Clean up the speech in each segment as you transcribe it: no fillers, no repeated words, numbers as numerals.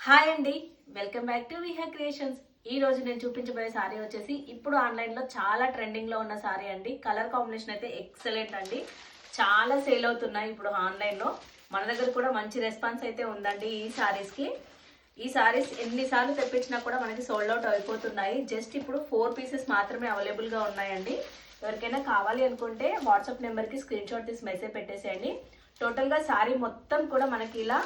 Hi అండి, welcome back to Viha creations. ఈ రోజు నేను చూపించబోయే సారీ వచ్చేసి ఇప్పుడు ఆన్లైన్ లో చాలా ట్రెండింగ్ లో ఉన్న సారీ అండి. కలర్ కాంబినేషన్ అయితే ఎక్సలెంట్ అండి. చాలా సేల్ అవుతున్నాయి ఇప్పుడు ఆన్లైన్ లో. మన దగ్గర కూడా మంచి రెస్పాన్స్ అయితే ఉందండి ఈ సారీస్ కి. ఈ సారీస్ ఎన్నిసార్లు తెప్పించినా కూడా మనకి సోల్డ్ అవుట్ అయిపోతున్నాయి. జస్ట్ ఇప్పుడు 4 పీసెస్ మాత్రమే అవైలబుల్ గా ఉన్నాయండి. ఎవరికైనా కావాలి అనుకుంటే వాట్సాప్ నెంబర్ కి స్క్రీన్ షాట్ తీసి మెసేజ్ పెట్టేసేయండి. టోటల్ గా సారీ మొత్తం కూడా మనకి ఇలా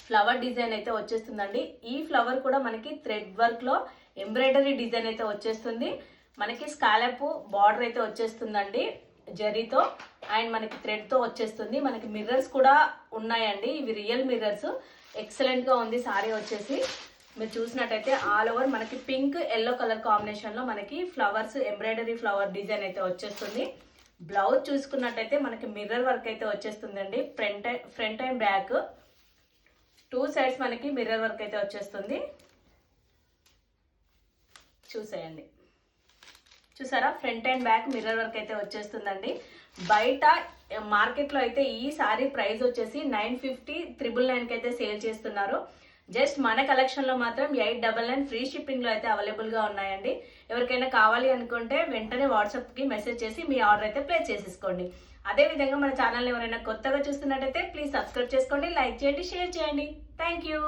ఫ్లవర్ డిజైన్ అయితే వచ్చేస్తుందండి. ఈ ఫ్లవర్ కూడా మనకి థ్రెడ్ వర్క్ లో ఎంబ్రాయిడరీ డిజైన్ అయితే వచ్చేస్తుంది. మనకి స్కాలప్ బార్డర్ అయితే వచ్చేస్తుందండి జరీతో, అండ్ మనకి థ్రెడ్ తో వచ్చేస్తుంది. మనకి మిర్రర్స్ కూడా ఉన్నాయండి, ఇవి రియల్ మిర్రర్స్. ఎక్సలెంట్ గా ఉంది సారీ వచ్చేసి. మీరు చూసినట్టయితే ఆల్ ఓవర్ మనకి పింక్ ఎల్లో కలర్ కాంబినేషన్ లో మనకి ఫ్లవర్స్ ఎంబ్రాయిడరీ ఫ్లవర్ డిజైన్ అయితే వచ్చేస్తుంది. బ్లౌజ్ చూసుకున్నట్టయితే మనకి మిర్రర్ వర్క్ అయితే వచ్చేస్తుందండి. ఫ్రంట్ అండ్ బ్యాక్ 2 సైడ్స్ మనకి మిర్రర్ వర్క్ అయితే వచ్చేస్తుంది. చూసేయండి, చూసారా, front and back mirror work అయితే వచ్చేస్తుందండి. బయట మార్కెట్లో అయితే ఈ సారీ ప్రైస్ వచ్చేసి 950 999 అయితే సేల్ చేస్తున్నారు. జస్ట్ మన కలెక్షన్ లో మాత్రం 899 ఫ్రీ షిప్పింగ్ లో అయితే అవైలబుల్ గా ఉన్నాయండి. ఎవరికైనా కావాలి అనుకుంటే వెంటనే వాట్సాప్ కి మెసేజ్ చేసి మీ ఆర్డర్ అయితే ప్లేస్ చేసేసుకోండి. అదే విధంగా మన ఛానల్ ఎవరైనా కొత్తగా చూస్తున్నట్టయితే ప్లీజ్ సబ్స్క్రైబ్ చేసుకోండి, లైక్ చేయండి, షేర్ చేయండి. Thank you.